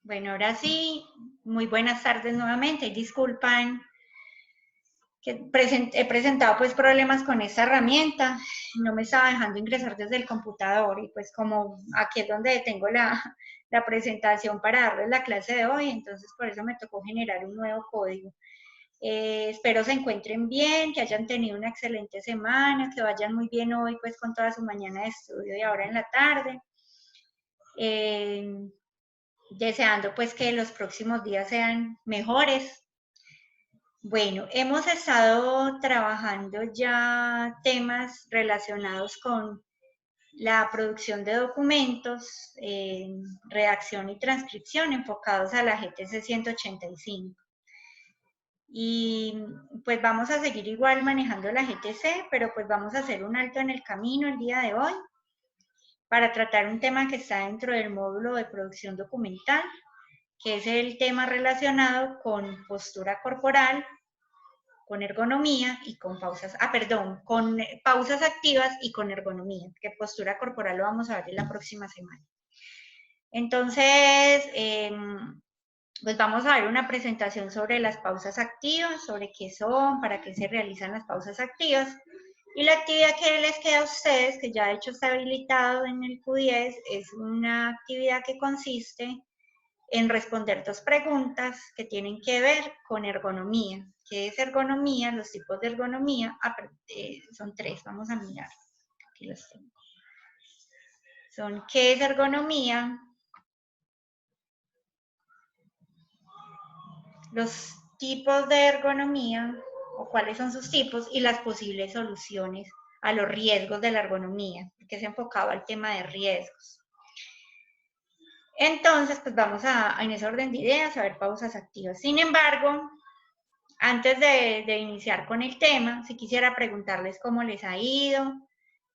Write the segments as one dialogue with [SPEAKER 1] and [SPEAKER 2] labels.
[SPEAKER 1] Bueno, ahora sí, muy buenas tardes nuevamente. Disculpan que he presentado pues problemas con esta herramienta. No me estaba dejando ingresar desde el computador y pues como aquí es donde tengo la presentación para darles la clase de hoy, entonces por eso me tocó generar un nuevo código. Espero se encuentren bien, que hayan tenido una excelente semana, que vayan muy bien hoy pues con toda su mañana de estudio y ahora en la tarde. Eh, Deseando pues que los próximos días sean mejores. Bueno, hemos estado trabajando ya temas relacionados con la producción de documentos, redacción y transcripción enfocados a la GTC 185. Y pues vamos a seguir igual manejando la GTC, pero pues vamos a hacer un alto en el camino el día de hoy para tratar un tema que está dentro del módulo de producción documental, que es el tema relacionado con postura corporal, con ergonomía y con pausas, con pausas activas y con ergonomía, que postura corporal lo vamos a ver en la próxima semana. Entonces, pues vamos a ver una presentación sobre las pausas activas, sobre qué son, para qué se realizan las pausas activas. Y la actividad que les queda a ustedes, que ya de hecho está habilitado en el Q10, es una actividad que consiste en responder dos preguntas que tienen que ver con ergonomía. ¿Qué es ergonomía? Los tipos de ergonomía son tres, vamos a mirar. Aquí los tengo. Son ¿qué es ergonomía? Los tipos de ergonomía o cuáles son sus tipos y las posibles soluciones a los riesgos de la ergonomía, porque se enfocaba al tema de riesgos. Entonces, pues vamos en ese orden de ideas, a ver pausas activas. Sin embargo, antes de iniciar con el tema, si quisiera preguntarles cómo les ha ido,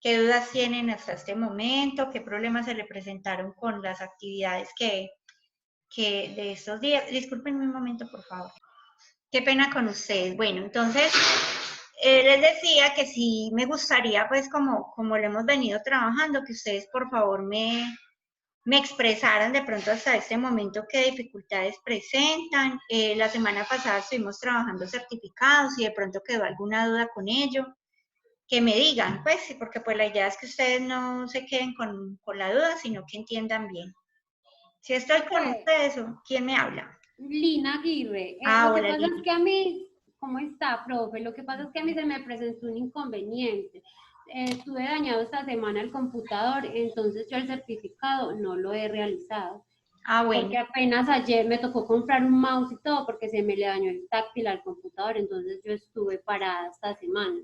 [SPEAKER 1] qué dudas tienen hasta este momento, qué problemas se le presentaron con las actividades que de estos días. Disculpen un momento, por favor. Qué pena con ustedes. Bueno, entonces, les decía que sí me gustaría, pues, como lo hemos venido trabajando, que ustedes, por favor, me expresaran de pronto hasta este momento qué dificultades presentan. La semana pasada estuvimos trabajando certificados y de pronto quedó alguna duda con ello. Que me digan, pues, porque pues la idea es que ustedes no se queden con la duda, sino que entiendan bien. Si estoy con ustedes, ¿quién me habla?
[SPEAKER 2] Lina Aguirre,
[SPEAKER 1] Ah,
[SPEAKER 2] lo que
[SPEAKER 1] hola,
[SPEAKER 2] pasa es
[SPEAKER 1] Lina.
[SPEAKER 2] que a mí, ¿cómo está, profe? Lo que pasa es que a mí se me presentó un inconveniente. Estuve dañado esta semana el computador, entonces yo el certificado no lo he realizado.
[SPEAKER 1] Ah, bueno.
[SPEAKER 2] Porque apenas ayer me tocó comprar un mouse y todo porque se me le dañó el táctil al computador, entonces yo estuve parada esta semana.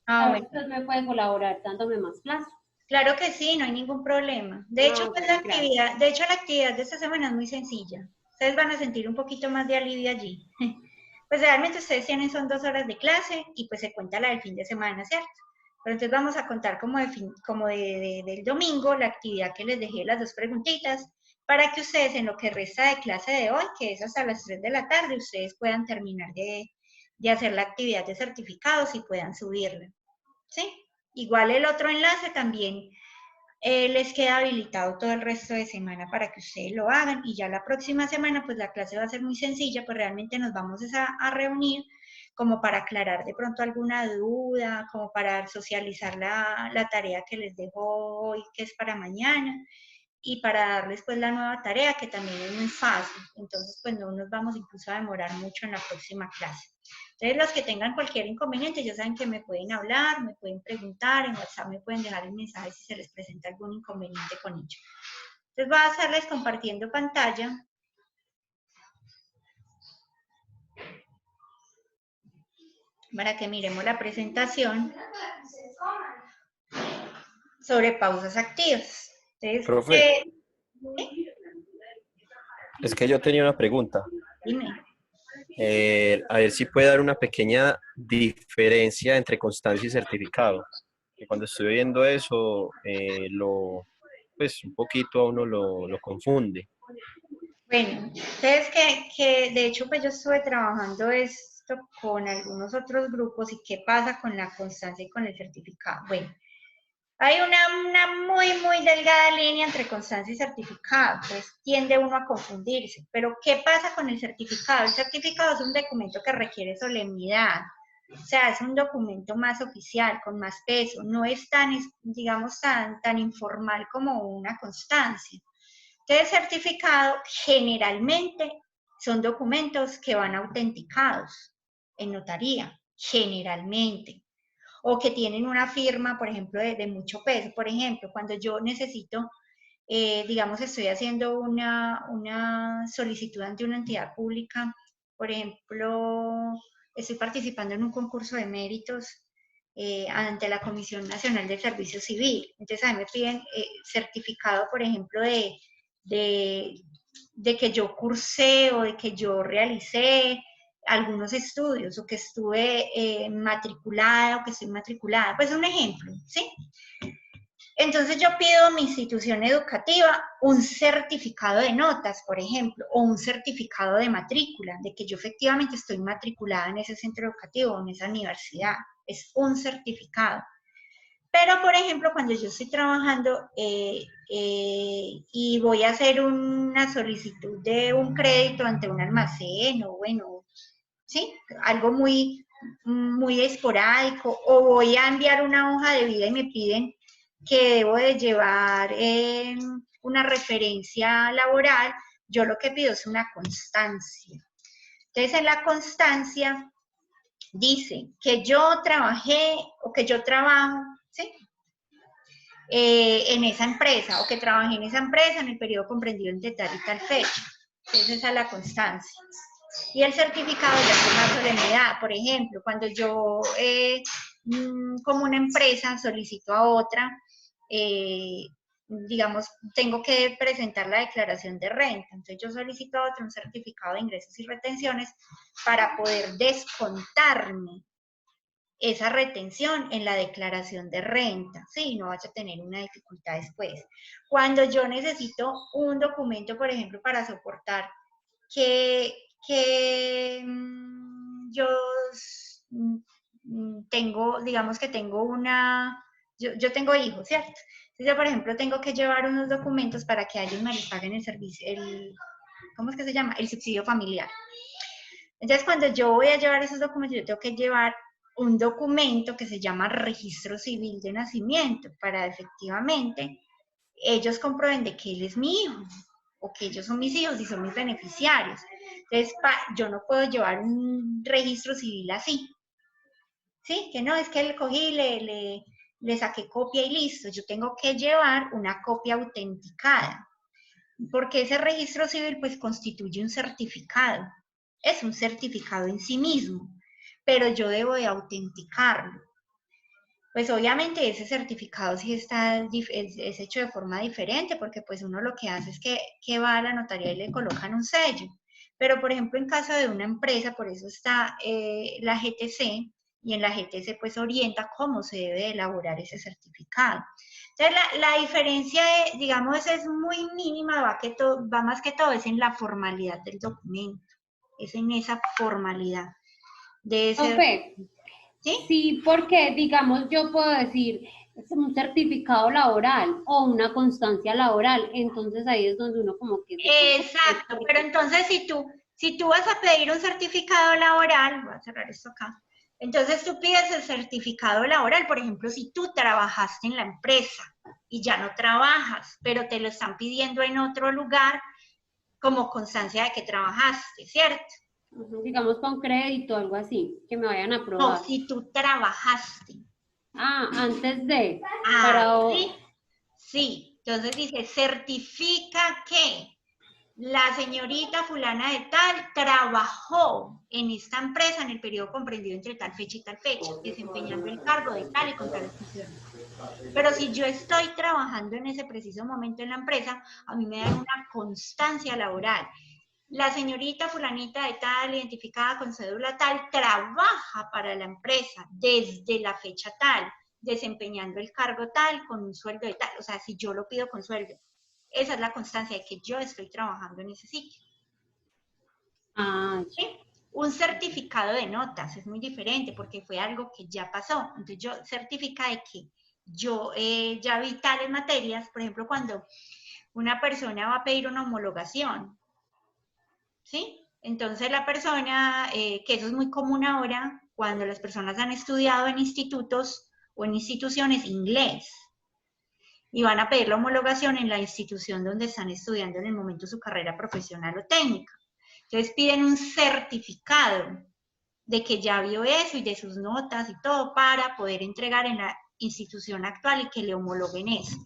[SPEAKER 1] Ah,
[SPEAKER 2] A ver,
[SPEAKER 1] bueno.
[SPEAKER 2] usted me puede colaborar dándome más plazo.
[SPEAKER 1] Claro que sí, no hay ningún problema. De hecho, pues
[SPEAKER 2] Bueno, gracias.
[SPEAKER 1] la actividad de esta semana es muy sencilla. Ustedes van a sentir un poquito más de alivio allí. Pues realmente ustedes tienen son 2 horas de clase y pues se cuenta la del fin de semana, ¿cierto? Pero entonces vamos a contar del domingo la actividad que les dejé, las dos preguntitas, para que ustedes en lo que resta de clase de hoy, que es hasta las 3 de la tarde, ustedes puedan terminar de hacer la actividad de certificados y puedan subirla. ¿Sí? Igual el otro enlace también les queda habilitado todo el resto de semana para que ustedes lo hagan y ya la próxima semana pues la clase va a ser muy sencilla, pues realmente nos vamos a reunir como para aclarar de pronto alguna duda, como para socializar la tarea que les dejo hoy, que es para mañana, y para darles pues la nueva tarea que también es muy fácil. Entonces pues no nos vamos incluso a demorar mucho en la próxima clase. Entonces los que tengan cualquier inconveniente ya saben que me pueden hablar, me pueden preguntar, en WhatsApp me pueden dejar el mensaje si se les presenta algún inconveniente con ello. Entonces voy a hacerles compartiendo pantalla para que miremos la presentación sobre pausas activas. Entonces,
[SPEAKER 3] Profe, es que yo tenía una pregunta.
[SPEAKER 1] dime.
[SPEAKER 3] A ver si puede dar una pequeña diferencia entre constancia y certificado. Que cuando estoy viendo eso, pues un poquito a uno lo confunde.
[SPEAKER 1] Bueno, entonces que de hecho pues yo estuve trabajando esto con algunos otros grupos y qué pasa con la constancia y con el certificado. Bueno, Hay una muy delgada línea entre constancia y certificado, pues tiende uno a confundirse. Pero, ¿qué pasa con el certificado? El certificado es un documento que requiere solemnidad, o sea, es un documento más oficial, con más peso, no es tan, digamos, tan informal como una constancia. Entonces, el certificado generalmente son documentos que van autenticados en notaría, generalmente, o que tienen una firma, por ejemplo, de mucho peso. Por ejemplo, cuando yo necesito, digamos, estoy haciendo una solicitud ante una entidad pública, por ejemplo, estoy participando en un concurso de méritos ante la Comisión Nacional del Servicio Civil. Entonces, a mí me piden certificado, por ejemplo, de, de que yo cursé o de que yo realicé algunos estudios o que estuve matriculada o que estoy matriculada. Pues un ejemplo, ¿sí? Entonces yo pido a mi institución educativa un certificado de notas, por ejemplo, o un certificado de matrícula, de que yo efectivamente estoy matriculada en ese centro educativo o en esa universidad. Es un certificado. Pero, por ejemplo, cuando yo estoy trabajando y voy a hacer una solicitud de un crédito ante un almacén o bueno, ¿sí? Algo muy esporádico, o voy a enviar una hoja de vida y me piden que debo de llevar una referencia laboral, yo lo que pido es una constancia. Entonces, en la constancia dice que yo trabajé o que yo trabajo, ¿sí? En esa empresa o que trabajé en esa empresa en el periodo comprendido entre tal y tal fecha. Entonces, esa es la constancia. Y el certificado ya es una solemnidad. Por ejemplo, cuando yo como una empresa solicito a otra, digamos, tengo que presentar la declaración de renta. Entonces yo solicito a otra un certificado de ingresos y retenciones para poder descontarme esa retención en la declaración de renta, ¿sí? No vaya a tener una dificultad después. Cuando yo necesito un documento, por ejemplo, para soportar que yo tengo, digamos que tengo yo tengo hijos, ¿cierto? Entonces yo, por ejemplo, tengo que llevar unos documentos para que a ellos me les paguen el servicio, ¿cómo es que se llama? El subsidio familiar. Entonces, cuando yo voy a llevar esos documentos, yo tengo que llevar un documento que se llama registro civil de nacimiento para efectivamente ellos comprueben de que él es mi hijo o que ellos son mis hijos y son mis beneficiarios. Entonces, yo no puedo llevar un registro civil así, ¿sí? Que no, es que le cogí, le saqué copia y listo. Yo tengo que llevar una copia autenticada, porque ese registro civil pues constituye un certificado. Es un certificado en sí mismo, pero yo debo de autenticarlo. Pues obviamente ese certificado sí es hecho de forma diferente, porque pues uno lo que hace es que va a la notaría y le colocan un sello. Pero por ejemplo en caso de una empresa, por eso está la GTC, y en la GTC pues orienta cómo se debe elaborar ese certificado. Entonces la diferencia, digamos, es muy mínima, va más que todo, es en la formalidad del documento, es en esa formalidad de ese
[SPEAKER 2] Profe,
[SPEAKER 1] documento. ¿Sí?
[SPEAKER 2] sí, porque digamos yo puedo decir es un certificado laboral o una constancia laboral, entonces ahí es donde uno como que se confunde
[SPEAKER 1] Exacto, pero
[SPEAKER 2] porque
[SPEAKER 1] entonces si tú vas a pedir un certificado laboral, voy a cerrar esto acá, entonces tú pides el certificado laboral, por ejemplo, si tú trabajaste en la empresa y ya no trabajas, pero te lo están pidiendo en otro lugar como constancia de que trabajaste, ¿cierto?
[SPEAKER 2] digamos con crédito o algo así, que me vayan a
[SPEAKER 1] No,
[SPEAKER 2] aprobar.
[SPEAKER 1] si tú trabajaste.
[SPEAKER 2] Ah, antes de,
[SPEAKER 1] Ah,
[SPEAKER 2] para,
[SPEAKER 1] sí, sí. Entonces dice, certifica que la señorita fulana de tal trabajó en esta empresa en el periodo comprendido entre tal fecha y tal fecha, desempeñando el cargo de tal y con tales funciones. Pero si yo estoy trabajando en ese preciso momento en la empresa, a mí me dan una constancia laboral. La señorita fulanita de tal, identificada con cédula tal, trabaja para la empresa desde la fecha tal, desempeñando el cargo tal, con un sueldo de tal. O sea, si yo lo pido con sueldo, esa es la constancia de que yo estoy trabajando en ese sitio.
[SPEAKER 2] ah,
[SPEAKER 1] ¿Sí? Un certificado de notas es muy diferente porque fue algo que ya pasó. Entonces yo certifica de que yo ya vi tales materias, por ejemplo, cuando una persona va a pedir una homologación, ¿sí? Entonces la persona, que eso es muy común ahora, cuando las personas han estudiado en institutos o en instituciones inglés, y van a pedir la homologación en la institución donde están estudiando en el momento su carrera profesional o técnica. Entonces piden un certificado de que ya vio eso y de sus notas y todo para poder entregar en la institución actual y que le homologuen eso.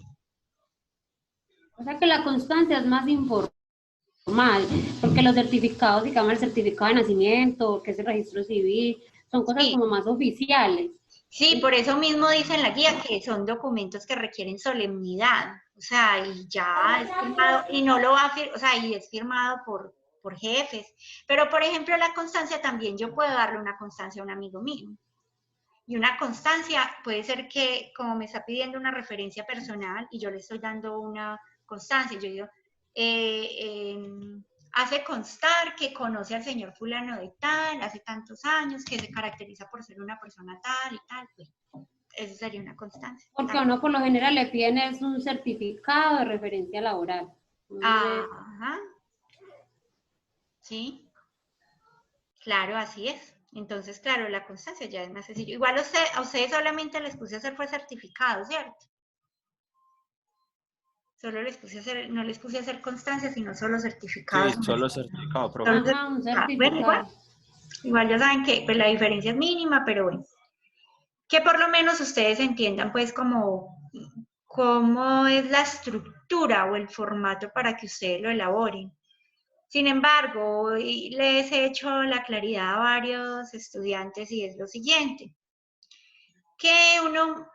[SPEAKER 2] O sea que la constancia es más informal, porque los certificados, digamos el certificado de nacimiento, que es el registro civil, son cosas
[SPEAKER 1] Sí,
[SPEAKER 2] como más oficiales.
[SPEAKER 1] sí, por eso mismo dice en la guía que son documentos que requieren solemnidad, o sea, y ya es firmado, y no lo va a firmar, o sea, y es firmado por jefes. Pero, por ejemplo, la constancia también, yo puedo darle una constancia a un amigo mío. Y una constancia puede ser que, como me está pidiendo una referencia personal y yo le estoy dando una constancia, yo digo, hace constar que conoce al señor fulano de tal, hace tantos años, que se caracteriza por ser una persona tal y tal, pues eso sería una constancia.
[SPEAKER 2] Porque a uno por lo general le piden es un certificado de referencia laboral.
[SPEAKER 1] Ajá, sí, claro, así es. Entonces, claro, la constancia ya es más sencillo. Igual a ustedes solamente les puse a hacer fue certificado, ¿cierto? Solo les puse a hacer, no les puse a hacer constancia, sino solo certificados.
[SPEAKER 3] Sí, solo certificado, profe.
[SPEAKER 1] Solo
[SPEAKER 2] Ajá, un
[SPEAKER 1] Bueno,
[SPEAKER 2] certificado.
[SPEAKER 1] igual ya saben que pues, la diferencia es mínima, pero bueno. Que por lo menos ustedes entiendan pues cómo es la estructura o el formato para que ustedes lo elaboren. Sin embargo, les he hecho la claridad a varios estudiantes y es lo siguiente, que uno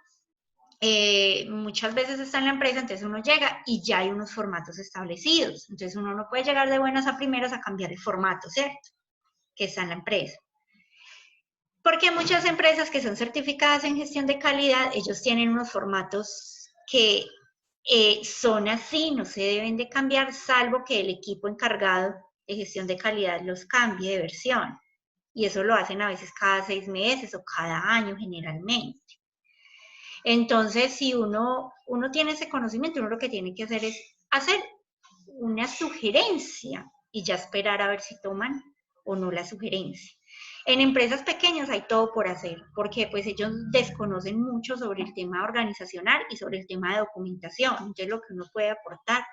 [SPEAKER 1] muchas veces está en la empresa, entonces uno llega y ya hay unos formatos establecidos. Entonces uno no puede llegar de buenas a primeras a cambiar el formato, ¿cierto? Que está en la empresa. Porque muchas empresas que son certificadas en gestión de calidad, ellos tienen unos formatos que son así, no se deben de cambiar, salvo que el equipo encargado de gestión de calidad los cambie de versión. Y eso lo hacen a veces cada 6 meses o cada año generalmente. Entonces, si uno tiene ese conocimiento, uno lo que tiene que hacer es hacer una sugerencia y ya esperar a ver si toman o no la sugerencia. En empresas pequeñas hay todo por hacer, porque pues ellos desconocen mucho sobre el tema organizacional y sobre el tema de documentación. Entonces lo que uno puede aportar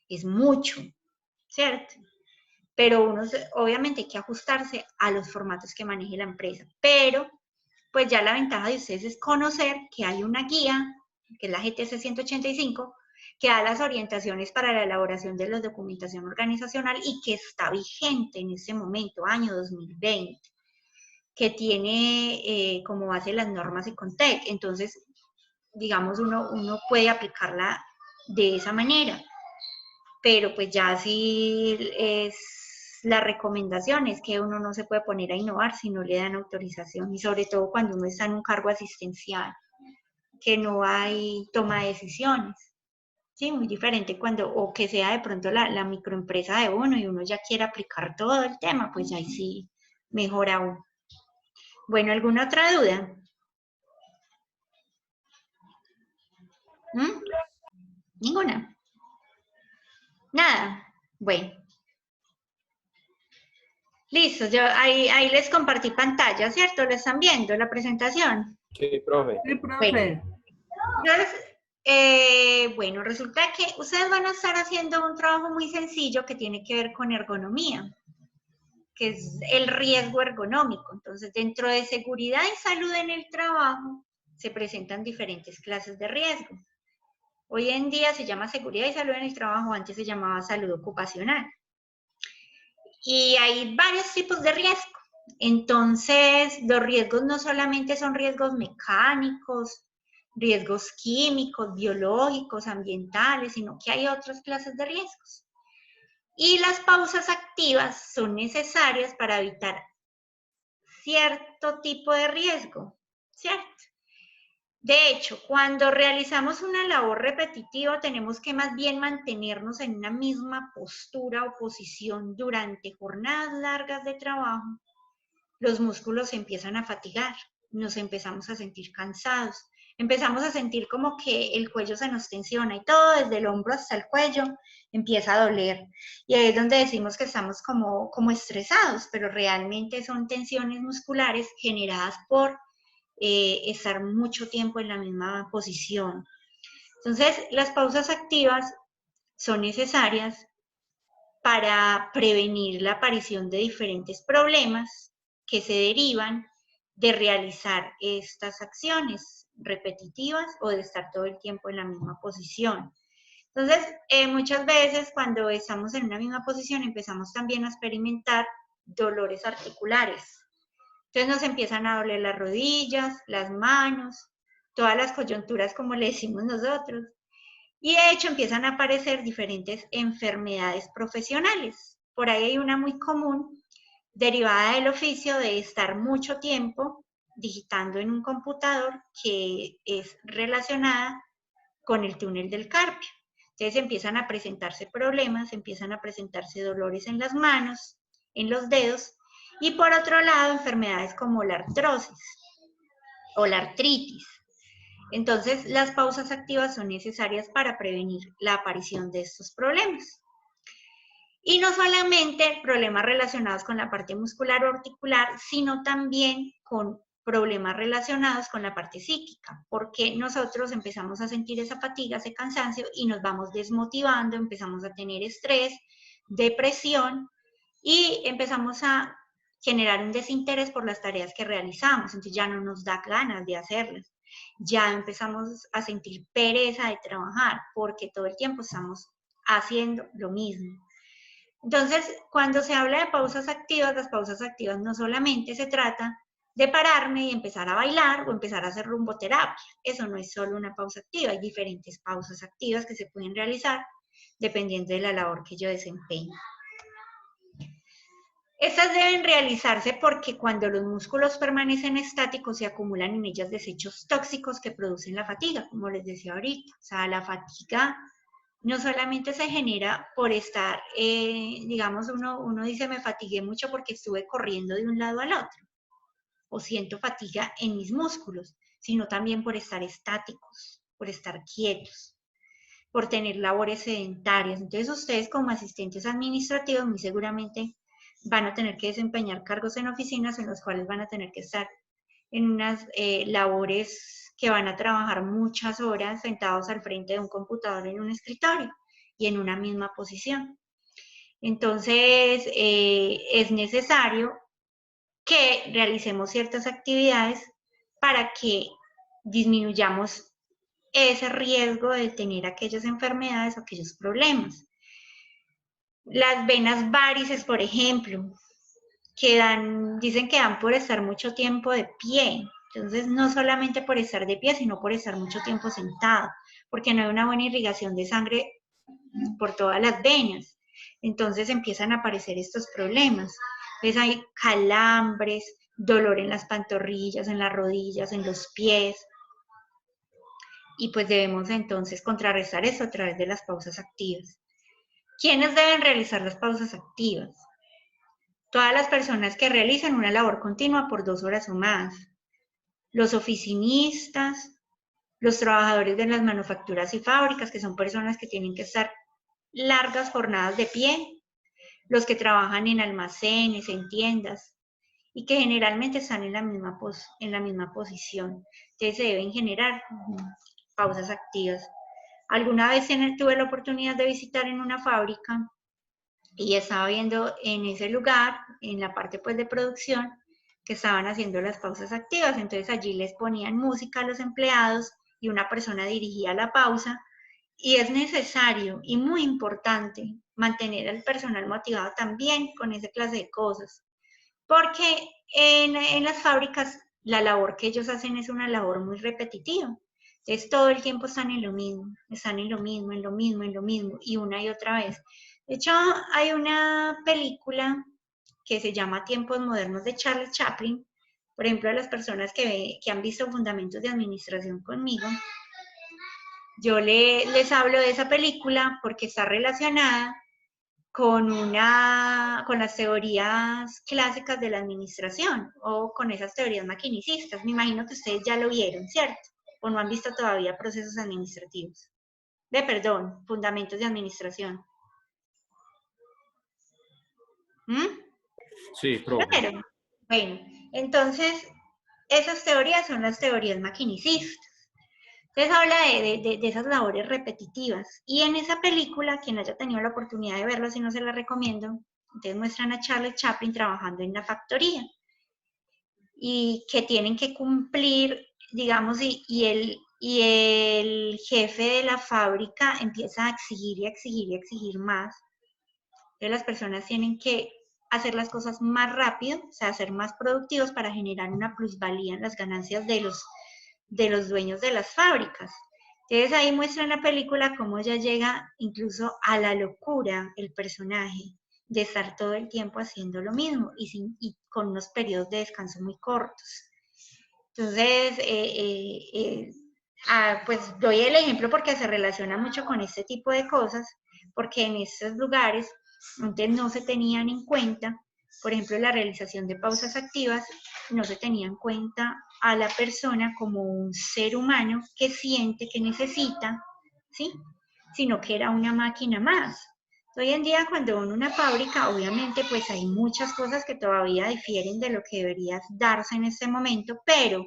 [SPEAKER 1] es mucho, ¿cierto? Pero obviamente hay que ajustarse a los formatos que maneje la empresa. Pero pues ya la ventaja de ustedes es conocer que hay una guía, que es la GTC 185, que da las orientaciones para la elaboración de la documentación organizacional y que está vigente en este momento, año 2020, que tiene como base las normas Econtec. Entonces, digamos, uno puede aplicarla de esa manera, pero pues ya sí es la recomendación es que uno no se puede poner a innovar si no le dan autorización y sobre todo cuando uno está en un cargo asistencial, que no hay toma de decisiones. Sí, muy diferente cuando, o que sea de pronto la microempresa de uno y uno ya quiere aplicar todo el tema, pues ahí sí, mejor aún. Bueno, ¿alguna otra duda? ¿Mm? ¿Ninguna? Nada. Bueno. Listo, yo ahí les compartí pantalla, ¿cierto? ¿Lo están viendo, la presentación?
[SPEAKER 3] Sí, profe.
[SPEAKER 4] Sí, profe.
[SPEAKER 1] Bueno, resulta que ustedes van a estar haciendo un trabajo muy sencillo que tiene que ver con ergonomía, que es el riesgo ergonómico. Entonces, dentro de seguridad y salud en el trabajo, se presentan diferentes clases de riesgo. Hoy en día se llama seguridad y salud en el trabajo, antes se llamaba salud ocupacional. Y hay varios tipos de riesgo. Entonces, los riesgos no solamente son riesgos mecánicos, riesgos químicos, biológicos, ambientales, sino que hay otras clases de riesgos. Y las pausas activas son necesarias para evitar cierto tipo de riesgo, ¿cierto? De hecho, cuando realizamos una labor repetitiva, tenemos que más bien mantenernos en una misma postura o posición durante jornadas largas de trabajo. Los músculos se empiezan a fatigar, nos empezamos a sentir cansados, empezamos a sentir como que el cuello se nos tensiona y todo desde el hombro hasta el cuello empieza a doler. Y ahí es donde decimos que estamos como estresados, pero realmente son tensiones musculares generadas por estar mucho tiempo en la misma posición. Entonces, las pausas activas son necesarias para prevenir la aparición de diferentes problemas que se derivan de realizar estas acciones repetitivas o de estar todo el tiempo en la misma posición. Entonces, muchas veces cuando estamos en una misma posición empezamos también a experimentar dolores articulares. Entonces nos empiezan a doler las rodillas, las manos, todas las coyunturas como le decimos nosotros. Y de hecho empiezan a aparecer diferentes enfermedades profesionales. Por ahí hay una muy común, derivada del oficio de estar mucho tiempo digitando en un computador, que es relacionada con el túnel del carpio. Entonces empiezan a presentarse problemas, empiezan a presentarse dolores en las manos, en los dedos, y por otro lado enfermedades como la artrosis o la artritis. Entonces, las pausas activas son necesarias para prevenir la aparición de estos problemas. Y no solamente problemas relacionados con la parte muscular o articular, sino también con problemas relacionados con la parte psíquica, porque nosotros empezamos a sentir esa fatiga, ese cansancio y nos vamos desmotivando, empezamos a tener estrés, depresión y empezamos a generar un desinterés por las tareas que realizamos, entonces ya no nos da ganas de hacerlas. Ya empezamos a sentir pereza de trabajar porque todo el tiempo estamos haciendo lo mismo. Entonces, cuando se habla de pausas activas, las pausas activas no solamente se trata de pararme y empezar a bailar o empezar a hacer rumboterapia. Eso no es solo una pausa activa, hay diferentes pausas activas que se pueden realizar dependiendo de la labor que yo desempeño. Estas deben realizarse porque cuando los músculos permanecen estáticos se acumulan en ellas desechos tóxicos que producen la fatiga, como les decía ahorita. O sea, la fatiga no solamente se genera por estar, digamos, uno dice me fatigué mucho porque estuve corriendo de un lado al otro, o siento fatiga en mis músculos, sino también por estar estáticos, por estar quietos, por tener labores sedentarias. Entonces ustedes como asistentes administrativos muy seguramente van a tener que desempeñar cargos en oficinas en los cuales van a tener que estar en unas labores que van a trabajar muchas horas sentados al frente de un computador en un escritorio y en una misma posición. Entonces, es necesario que realicemos ciertas actividades para que disminuyamos ese riesgo de tener aquellas enfermedades o aquellos problemas. Las venas varices, por ejemplo, dicen que dan por estar mucho tiempo de pie. Entonces, no solamente por estar de pie, sino por estar mucho tiempo sentado, porque no hay una buena irrigación de sangre por todas las venas. Entonces empiezan a aparecer estos problemas. Entonces hay calambres, dolor en las pantorrillas, en las rodillas, en los pies. Y pues debemos entonces contrarrestar eso a través de las pausas activas. ¿Quiénes deben realizar las pausas activas? Todas las personas que realizan una labor continua por 2 horas o más. Los oficinistas, los trabajadores de las manufacturas y fábricas, que son personas que tienen que estar largas jornadas de pie, los que trabajan en almacenes, en tiendas, y que generalmente están en la misma posición. Entonces se deben generar pausas activas. Alguna vez tuve la oportunidad de visitar en una fábrica y estaba viendo en ese lugar, en la parte pues de producción, que estaban haciendo las pausas activas. Entonces allí les ponían música a los empleados y una persona dirigía la pausa. Y es necesario y muy importante mantener al personal motivado también con esa clase de cosas. Porque en las fábricas la labor que ellos hacen es una labor muy repetitiva. Entonces todo el tiempo están en lo mismo, y una y otra vez. De hecho, hay una película que se llama Tiempos Modernos de Charles Chaplin. Por ejemplo, a las personas que han visto Fundamentos de Administración conmigo, yo les hablo de esa película porque está relacionada con las teorías clásicas de la administración o con esas teorías maquinicistas. Me imagino que ustedes ya lo vieron, ¿cierto? o no han visto todavía procesos administrativos. Perdón, fundamentos de administración.
[SPEAKER 3] Sí, profe.
[SPEAKER 1] Claro. Bueno, entonces, esas teorías son las teorías macinicistas. Entonces habla de esas labores repetitivas. Y en esa película, quien haya tenido la oportunidad de verlo, si no se la recomiendo, entonces muestran a Charlie Chaplin trabajando en la factoría. Y que tienen que cumplir, digamos, y el jefe de la fábrica empieza a exigir y exigir y exigir más. Entonces las personas tienen que hacer las cosas más rápido, o sea, ser más productivos para generar una plusvalía en las ganancias de los dueños de las fábricas. Entonces ahí muestra en la película cómo ya llega incluso a la locura el personaje de estar todo el tiempo haciendo lo mismo y con unos periodos de descanso muy cortos. Entonces, pues doy el ejemplo porque se relaciona mucho con este tipo de cosas, porque en estos lugares antes no se tenían en cuenta, por ejemplo, la realización de pausas activas, no se tenía en cuenta a la persona como un ser humano que siente, que necesita, ¿sí? Sino que era una máquina más. Hoy en día, cuando en una fábrica, obviamente, pues hay muchas cosas que todavía difieren de lo que debería darse en este momento, pero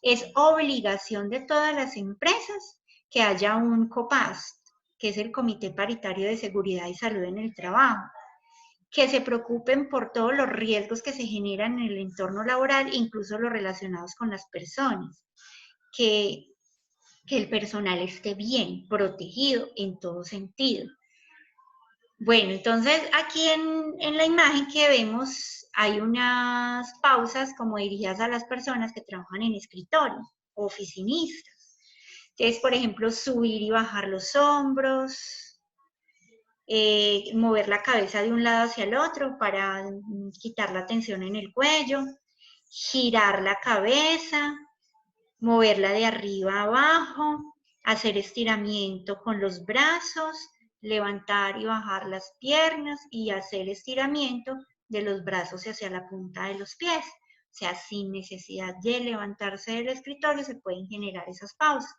[SPEAKER 1] es obligación de todas las empresas que haya un COPAS, que es el Comité Paritario de Seguridad y Salud en el Trabajo, que se preocupen por todos los riesgos que se generan en el entorno laboral, incluso los relacionados con las personas, que el personal esté bien, protegido en todo sentido. Bueno, entonces aquí en la imagen que vemos hay unas pausas como dirigidas a las personas que trabajan en escritorio, oficinistas. Entonces, por ejemplo, subir y bajar los hombros, mover la cabeza de un lado hacia el otro para quitar la tensión en el cuello, girar la cabeza, moverla de arriba a abajo, hacer estiramiento con los brazos, levantar y bajar las piernas y hacer estiramiento de los brazos hacia la punta de los pies. O sea, sin necesidad de levantarse del escritorio se pueden generar esas pausas.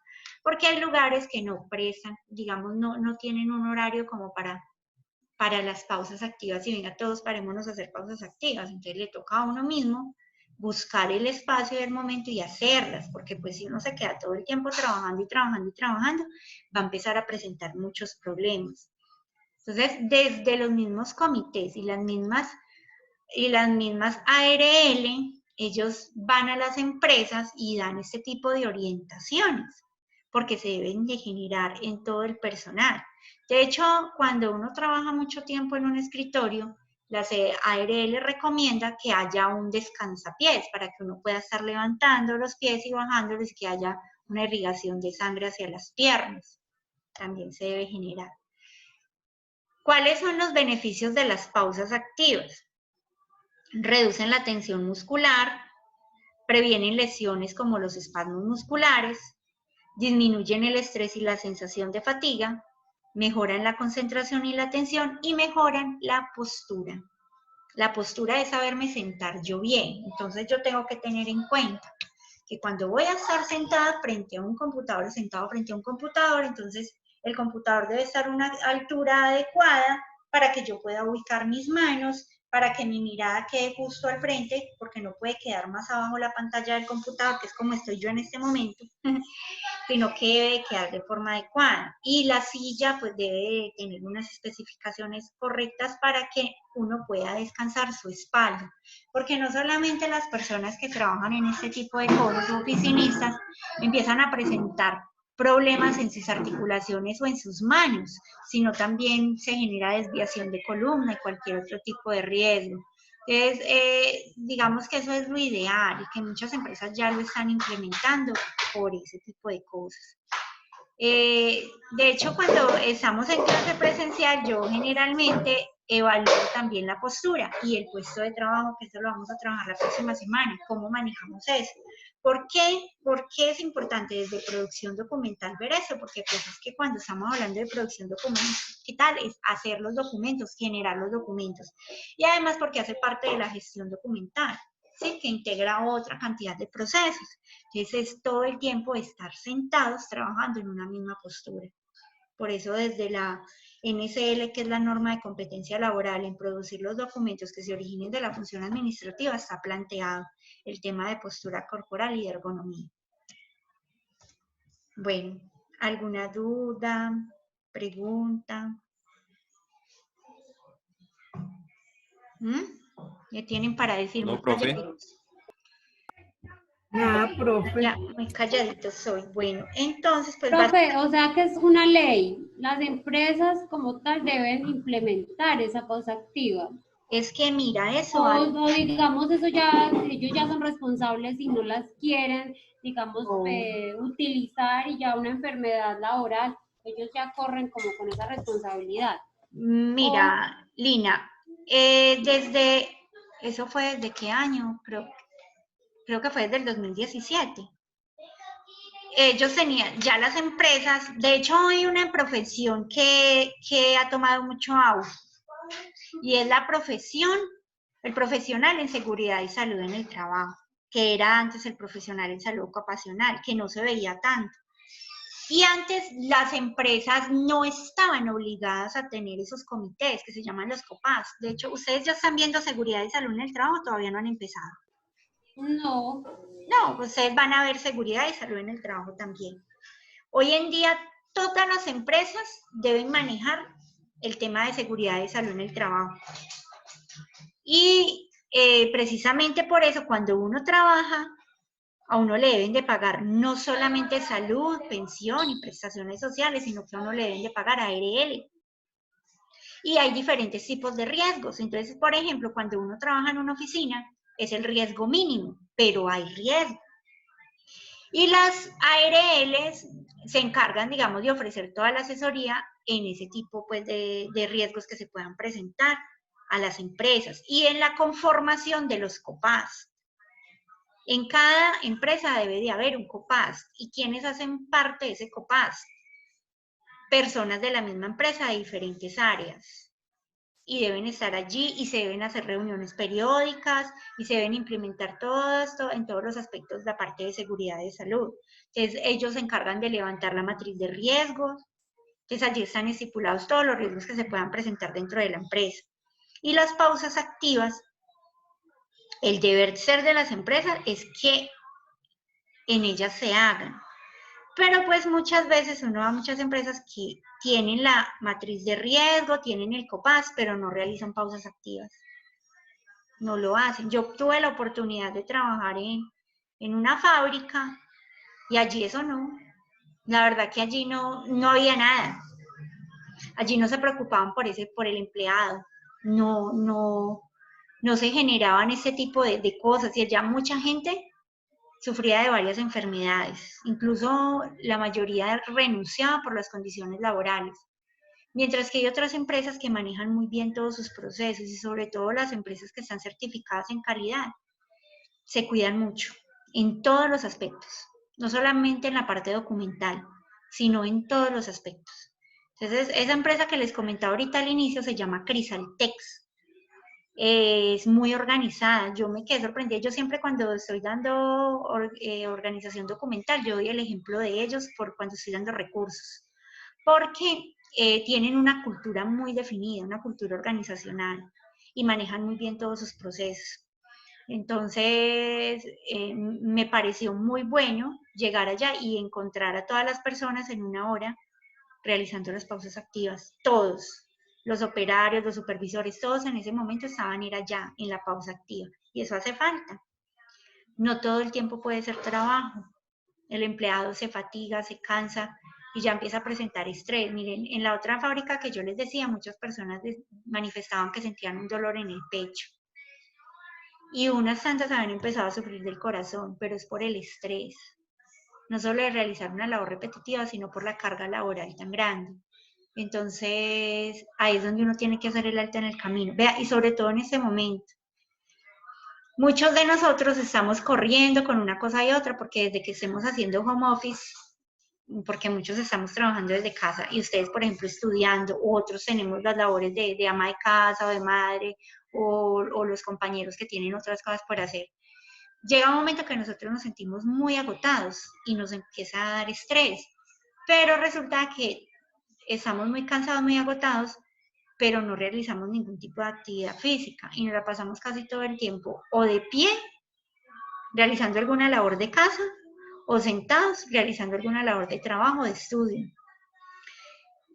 [SPEAKER 1] Porque hay lugares que no prestan, digamos, no tienen un horario como para las pausas activas y venga, todos parémonos a hacer pausas activas. Entonces le toca a uno mismo buscar el espacio del momento y hacerlas, porque pues si uno se queda todo el tiempo trabajando y trabajando y trabajando, va a empezar a presentar muchos problemas. Entonces, desde los mismos comités y las mismas ARL, ellos van a las empresas y dan este tipo de orientaciones, porque se deben de generar en todo el personal. De hecho, cuando uno trabaja mucho tiempo en un escritorio, la ARL recomienda que haya un descansapiés para que uno pueda estar levantando los pies y bajándolos y que haya una irrigación de sangre hacia las piernas. También se debe generar. ¿Cuáles son los beneficios de las pausas activas? Reducen la tensión muscular, previenen lesiones como los espasmos musculares, disminuyen el estrés y la sensación de fatiga, mejoran la concentración y la atención y mejoran la postura. La postura es saberme sentar yo bien, entonces yo tengo que tener en cuenta que cuando voy a estar sentada frente a un computador, sentado frente a un computador, entonces el computador debe estar a una altura adecuada para que yo pueda ubicar mis manos, para que mi mirada quede justo al frente, porque no puede quedar más abajo la pantalla del computador, que es como estoy yo en este momento, sino que debe quedar de forma adecuada. Y la silla pues debe tener unas especificaciones correctas para que uno pueda descansar su espalda. Porque no solamente las personas que trabajan en este tipo de cosas, oficinistas, empiezan a presentar problemas en sus articulaciones o en sus manos, sino también se genera desviación de columna y cualquier otro tipo de riesgo. Entonces, digamos que eso es lo ideal y que muchas empresas ya lo están implementando por ese tipo de cosas. De hecho, cuando estamos en clase presencial, yo generalmente evalúo también la postura y el puesto de trabajo, que esto lo vamos a trabajar la próxima semana, cómo manejamos eso. ¿Por qué? ¿Por qué es importante desde producción documental ver eso? Porque pues es que cuando estamos hablando de producción documental es hacer los documentos, generar los documentos. Y además porque hace parte de la gestión documental. ¿sí? Que integra otra cantidad de procesos. Entonces es todo el tiempo estar sentados trabajando en una misma postura. Por eso desde la NCL, que es la norma de competencia laboral en producir los documentos que se originen de la función administrativa, está planteado el tema de postura corporal y de ergonomía. Bueno, ¿alguna duda, pregunta? ¿Qué tienen para decir?
[SPEAKER 3] No,
[SPEAKER 1] Muy
[SPEAKER 3] profe.
[SPEAKER 1] calladitos.
[SPEAKER 4] Nada, profe.
[SPEAKER 1] Ya, muy calladitos soy. Bueno, entonces, pues
[SPEAKER 2] Profe, o sea que es una ley. Las empresas como tal deben implementar esa pausa activa.
[SPEAKER 1] es que mira, eso
[SPEAKER 2] O digamos, eso ya, ellos ya son responsables si no las quieren, digamos, utilizar y ya una enfermedad laboral, ellos ya corren como con esa responsabilidad.
[SPEAKER 1] mira, Lina, eso fue desde qué año, creo que fue desde el 2017. Ellos tenían, ya las empresas, de hecho hay una profesión que ha tomado mucho auge, y es la profesión, el profesional en seguridad y salud en el trabajo, que era antes el profesional en salud ocupacional, que no se veía tanto. Y antes las empresas no estaban obligadas a tener esos comités que se llaman los COPAS. De hecho, ustedes ya están viendo seguridad y salud en el trabajo, todavía no han empezado.
[SPEAKER 2] No.
[SPEAKER 1] No, ustedes van a ver seguridad y salud en el trabajo también. Hoy en día todas las empresas deben manejar el tema de seguridad y salud en el trabajo. Y precisamente por eso cuando uno trabaja, a uno le deben de pagar no solamente salud, pensión y prestaciones sociales, sino que a uno le deben de pagar ARL. Y hay diferentes tipos de riesgos. Entonces, por ejemplo, cuando uno trabaja en una oficina, es el riesgo mínimo, pero hay riesgo. Y las ARLs se encargan, digamos, de ofrecer toda la asesoría en ese tipo pues, de riesgos que se puedan presentar a las empresas y en la conformación de los COPAS. En cada empresa debe de haber un COPAS. ¿Y quiénes hacen parte de ese COPAS? Personas de la misma empresa de diferentes áreas. Y deben estar allí y se deben hacer reuniones periódicas y se deben implementar todo esto en todos los aspectos de la parte de seguridad y salud. Entonces, ellos se encargan de levantar la matriz de riesgos. Entonces, allí están estipulados todos los riesgos que se puedan presentar dentro de la empresa. Y las pausas activas, el deber ser de las empresas es que en ellas se hagan. Pero pues muchas veces uno va a muchas empresas que tienen la matriz de riesgo, tienen el COPAS, pero no realizan pausas activas. No lo hacen. Yo tuve la oportunidad de trabajar en una fábrica y allí eso no. La verdad que allí no había nada. Allí no se preocupaban por el empleado. No se generaban ese tipo de cosas. Y allá mucha gente sufría de varias enfermedades, incluso la mayoría renunciaba por las condiciones laborales, mientras que hay otras empresas que manejan muy bien todos sus procesos y sobre todo las empresas que están certificadas en calidad, se cuidan mucho en todos los aspectos, no solamente en la parte documental, sino en todos los aspectos. Entonces, esa empresa que les comentaba ahorita al inicio se llama Crisaltex. Es muy organizada, yo me quedé sorprendida, yo siempre cuando estoy dando organización documental, yo doy el ejemplo de ellos por cuando estoy dando recursos, porque tienen una cultura muy definida, una cultura organizacional, y manejan muy bien todos sus procesos. Entonces, me pareció muy bueno llegar allá y encontrar a todas las personas en una hora realizando las pausas activas, todos. Los operarios, los supervisores, todos en ese momento estaban allá en la pausa activa. Y eso hace falta. No todo el tiempo puede ser trabajo. El empleado se fatiga, se cansa y ya empieza a presentar estrés. Miren, en la otra fábrica que yo les decía, muchas personas manifestaban que sentían un dolor en el pecho. Y unas tantas habían empezado a sufrir del corazón, pero es por el estrés. No solo de realizar una labor repetitiva, sino por la carga laboral tan grande. Entonces, ahí es donde uno tiene que hacer el alto en el camino. Vea, y sobre todo en este momento. Muchos de nosotros estamos corriendo con una cosa y otra, porque desde que estemos haciendo home office, porque muchos estamos trabajando desde casa, y ustedes, por ejemplo, estudiando, u otros tenemos las labores de ama de casa o de madre, o los compañeros que tienen otras cosas por hacer. llega un momento que nosotros nos sentimos muy agotados y nos empieza a dar estrés, pero resulta que estamos muy cansados, muy agotados, pero no realizamos ningún tipo de actividad física y nos la pasamos casi todo el tiempo o de pie, realizando alguna labor de casa, o sentados, realizando alguna labor de trabajo, de estudio.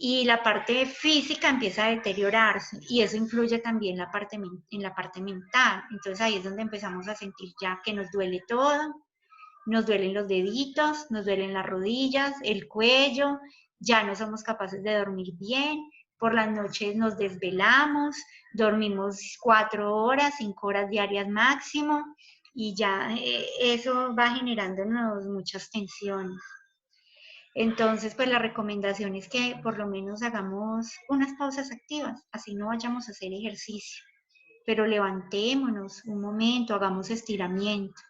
[SPEAKER 1] Y la parte física empieza a deteriorarse y eso influye también en la parte mental. Entonces ahí es donde empezamos a sentir ya que nos duele todo, nos duelen los deditos, nos duelen las rodillas, el cuello, ya no somos capaces de dormir bien, por las noches nos desvelamos, dormimos 4 horas, 5 horas diarias máximo, y ya eso va generándonos muchas tensiones. Entonces, pues la recomendación es que por lo menos hagamos unas pausas activas, así no vayamos a hacer ejercicio, pero levantémonos un momento, hagamos estiramiento,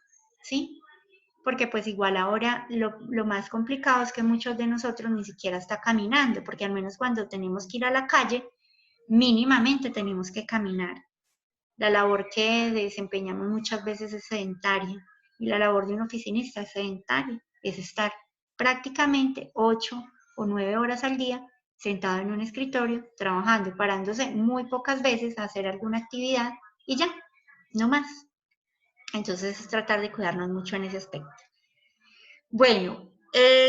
[SPEAKER 1] ¿sí? Porque pues igual ahora lo más complicado es que muchos de nosotros ni siquiera está caminando, porque al menos cuando tenemos que ir a la calle, mínimamente tenemos que caminar. La labor que desempeñamos muchas veces es sedentaria y la labor de un oficinista es sedentaria, es estar prácticamente 8 o 9 horas al día sentado en un escritorio, trabajando, parándose muy pocas veces a hacer alguna actividad y ya, no más. Entonces es tratar de cuidarnos mucho en ese aspecto. Bueno,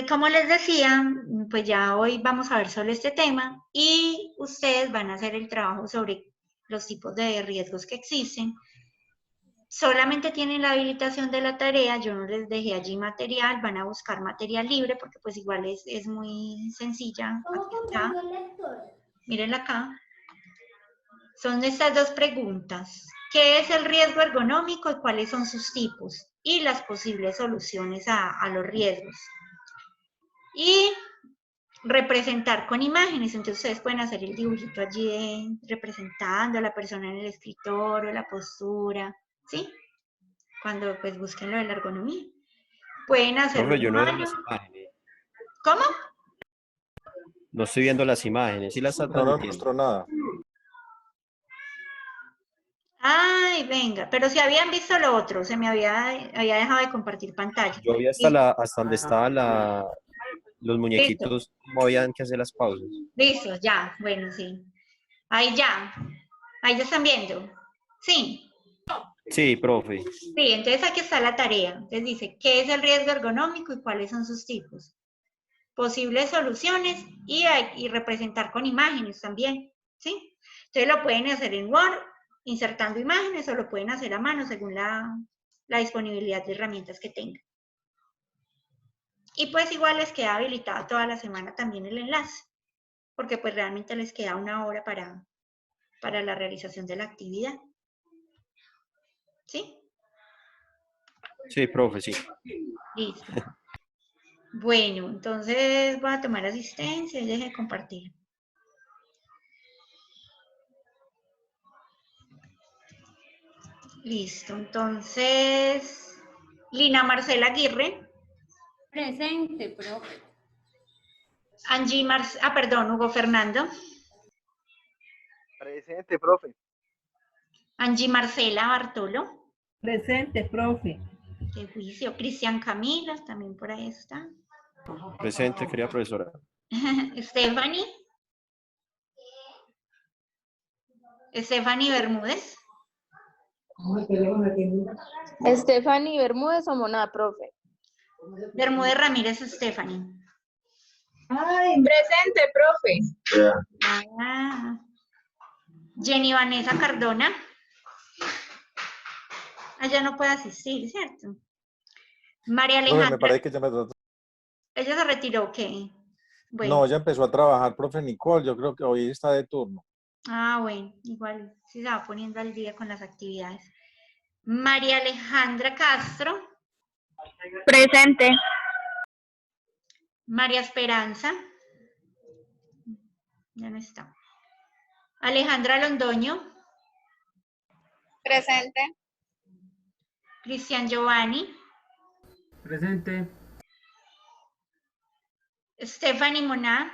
[SPEAKER 1] como les decía, pues ya hoy vamos a ver sobre este tema y ustedes van a hacer el trabajo sobre los tipos de riesgos que existen. Solamente tienen la habilitación de la tarea, yo no les dejé allí material, van a buscar material libre porque pues igual es muy sencilla. Aquí está, mírenla acá. Son estas dos preguntas. ¿Qué es el riesgo ergonómico y cuáles son sus tipos? Y las posibles soluciones a los riesgos. Y representar con imágenes, entonces ustedes pueden hacer el dibujito allí representando a la persona en el escritorio, la postura, ¿sí? Cuando pues busquen lo de la ergonomía. Pueden hacerlo
[SPEAKER 3] Profe, yo
[SPEAKER 1] en
[SPEAKER 3] no veo
[SPEAKER 1] mano.
[SPEAKER 3] las imágenes.
[SPEAKER 1] ¿Cómo?
[SPEAKER 3] No estoy viendo las imágenes. ¿Sí las está
[SPEAKER 4] No nos
[SPEAKER 3] transmitiendo?
[SPEAKER 4] mostró nada.
[SPEAKER 1] Ay, venga, pero si habían visto lo otro, se me había dejado de compartir pantalla.
[SPEAKER 3] Yo vi
[SPEAKER 1] Listo,
[SPEAKER 3] hasta donde estaban los
[SPEAKER 1] listo,
[SPEAKER 3] muñequitos, cómo habían que hacer las pausas.
[SPEAKER 1] listo, ya, bueno, sí. Ahí ya, ahí ya están viendo. Sí,
[SPEAKER 3] Sí, profe.
[SPEAKER 1] sí, entonces aquí está la tarea. Entonces dice, ¿qué es el riesgo ergonómico y cuáles son sus tipos? Posibles soluciones y representar con imágenes también, ¿sí? Entonces lo pueden hacer en Word, insertando imágenes, o lo pueden hacer a mano según la disponibilidad de herramientas que tengan. Y pues igual les queda habilitado toda la semana también el enlace, porque pues realmente les queda 1 hora para la realización de la actividad. ¿Sí?
[SPEAKER 3] Sí, profe, sí.
[SPEAKER 1] Listo. Bueno, entonces voy a tomar asistencia y deje de compartir. Listo, entonces, Lina Marcela Aguirre,
[SPEAKER 2] Presente, profe.
[SPEAKER 1] perdón, Hugo Fernando,
[SPEAKER 4] Presente, profe.
[SPEAKER 1] Angie Marcela Bartolo,
[SPEAKER 5] Presente, profe.
[SPEAKER 1] de juicio, Cristian Camilo, también por ahí está,
[SPEAKER 3] Presente, querida profesora.
[SPEAKER 1] Stephanie Bermúdez,
[SPEAKER 6] Stephanie Bermúdez o Mona, profe.
[SPEAKER 1] Bermúdez Ramírez Stephanie.
[SPEAKER 6] Presente, profe.
[SPEAKER 1] Ah. Jenny Vanessa Cardona. Ella no puede asistir, ¿cierto? María
[SPEAKER 4] Profe,
[SPEAKER 1] Alejandra.
[SPEAKER 4] me parece que ya me trató.
[SPEAKER 1] Ella se retiró, ¿qué? Bueno.
[SPEAKER 4] No, ya empezó a trabajar, profe Nicole. Yo creo que hoy está de turno.
[SPEAKER 1] Ah, bueno, igual si se va poniendo al día con las actividades. María Alejandra Castro.
[SPEAKER 6] Presente.
[SPEAKER 1] María Esperanza. Ya no está. Alejandra Londoño.
[SPEAKER 6] Presente.
[SPEAKER 1] Cristian Giovanni.
[SPEAKER 7] Presente.
[SPEAKER 1] Stephanie Moná.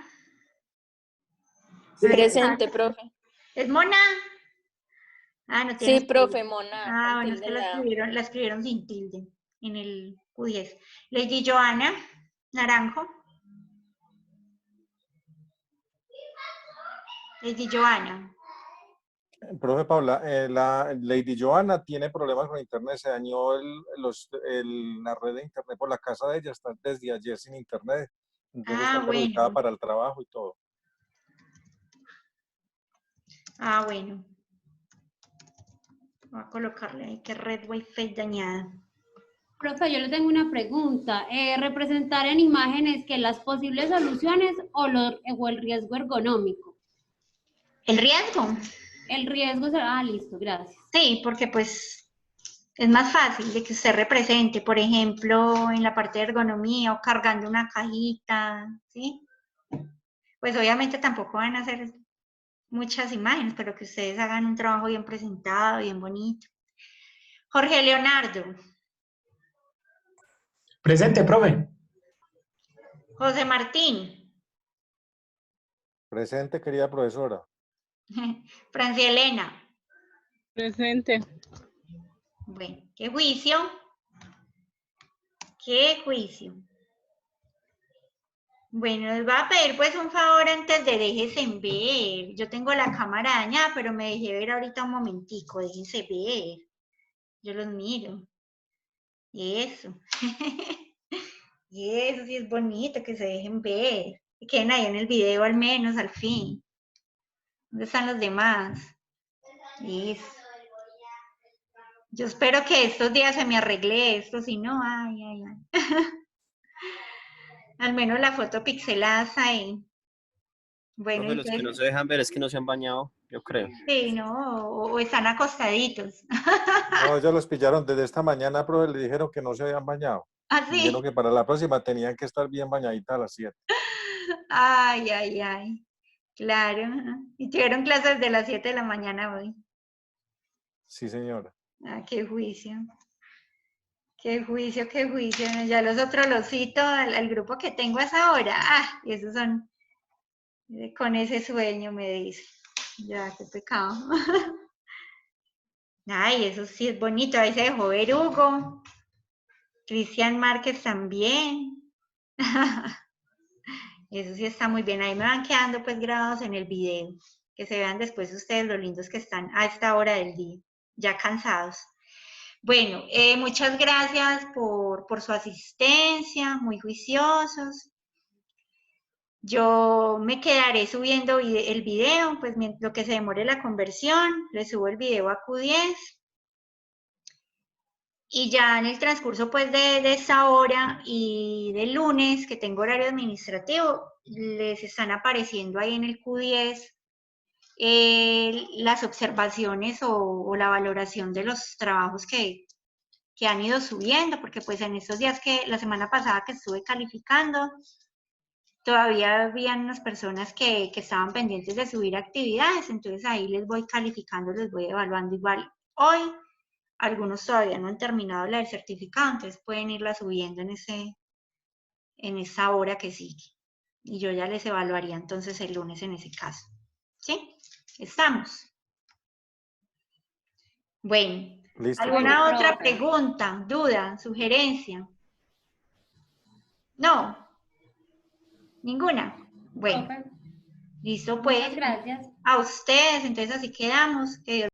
[SPEAKER 6] Presente, profe.
[SPEAKER 1] ¿Es Moná? Ah, no
[SPEAKER 6] Sí,
[SPEAKER 1] tienes
[SPEAKER 6] profe,
[SPEAKER 1] tilde.
[SPEAKER 6] Mona,
[SPEAKER 1] Ah,
[SPEAKER 6] con
[SPEAKER 1] bueno, es
[SPEAKER 6] tilde
[SPEAKER 1] que
[SPEAKER 6] en la A.
[SPEAKER 1] la escribieron sin tilde en el Q10. Lady Joana, Naranjo. Lady Joana.
[SPEAKER 4] Profe Paula, la Lady Joana tiene problemas con internet, se dañó la red de internet por la casa de ella, está desde ayer sin internet, entonces está
[SPEAKER 1] Ah,
[SPEAKER 4] perjudicada
[SPEAKER 1] bueno.
[SPEAKER 4] para el trabajo y todo.
[SPEAKER 1] Ah, bueno. Voy a colocarle ahí que red Wi-Fi dañada.
[SPEAKER 2] Profe, yo le tengo una pregunta. ¿Representar en imágenes que las posibles soluciones o el riesgo ergonómico?
[SPEAKER 1] ¿El riesgo?
[SPEAKER 2] El riesgo será, listo, gracias.
[SPEAKER 1] Sí, porque pues es más fácil de que usted represente, por ejemplo, en la parte de ergonomía o cargando una cajita, ¿sí? Pues obviamente tampoco van a hacer muchas imágenes, pero que ustedes hagan un trabajo bien presentado, bien bonito. Jorge Leonardo.
[SPEAKER 7] Presente, profe.
[SPEAKER 1] José Martín.
[SPEAKER 4] Presente, querida profesora.
[SPEAKER 1] Francia Elena.
[SPEAKER 6] Presente.
[SPEAKER 1] Bueno, qué juicio. Qué juicio. Bueno, les voy a pedir pues un favor antes de déjense ver. Yo tengo la cámara dañada, pero me dejé ver ahorita un momentico. Déjense ver. Yo los miro. Y eso. Y eso sí es bonito, que se dejen ver. Que queden ahí en el video al menos, al fin. ¿Dónde están los demás? Eso. Yo espero que estos días se me arregle esto, si no, ay, ay, ay. Al menos la foto pixelada ahí. Bueno,
[SPEAKER 3] Profe, los que no se dejan ver es que no se han bañado, yo creo.
[SPEAKER 1] sí, ¿no? O están acostaditos.
[SPEAKER 4] No, ellos los pillaron desde esta mañana, profe, le dijeron que no se habían bañado. Dijeron
[SPEAKER 1] Así.
[SPEAKER 4] que para la próxima tenían que estar bien bañaditas a las 7.
[SPEAKER 1] Ay, ay, ay. Claro. Y tuvieron clases de las 7 de la mañana hoy.
[SPEAKER 4] Sí, señora.
[SPEAKER 1] Ah, qué juicio. Qué juicio, qué juicio. Ya los otros los cito al grupo que tengo a esa hora. Ah, y esos son con ese sueño, me dice. Ya, qué pecado. Ay, eso sí es bonito. Ahí se dejó ver Hugo. Cristian Márquez también. Eso sí está muy bien. Ahí me van quedando pues grabados en el video. Que se vean después ustedes lo lindos que están a esta hora del día. Ya cansados. Bueno, muchas gracias por su asistencia. Muy juiciosos. Yo me quedaré subiendo el video, pues lo que se demore la conversión. Le subo el video a Q10. Y ya en el transcurso pues de esa hora y del lunes que tengo horario administrativo, les están apareciendo ahí en el Q10 las observaciones o la valoración de los trabajos que han ido subiendo, porque pues en estos días la semana pasada que estuve calificando, todavía habían unas personas que estaban pendientes de subir actividades, entonces ahí les voy calificando, les voy evaluando igual. Hoy algunos todavía no han terminado la del certificado, entonces pueden irla subiendo en esa hora que sigue. Y yo ya les evaluaría entonces el lunes en ese caso. ¿Sí? Estamos. Bueno,
[SPEAKER 4] Listo,
[SPEAKER 1] ¿alguna
[SPEAKER 4] profe.
[SPEAKER 1] otra
[SPEAKER 2] Profe.
[SPEAKER 1] pregunta, duda, sugerencia? No, ninguna. Bueno,
[SPEAKER 2] Profe,
[SPEAKER 1] listo
[SPEAKER 2] muchas
[SPEAKER 1] pues.
[SPEAKER 2] gracias.
[SPEAKER 1] A ustedes, entonces así quedamos. Que Dios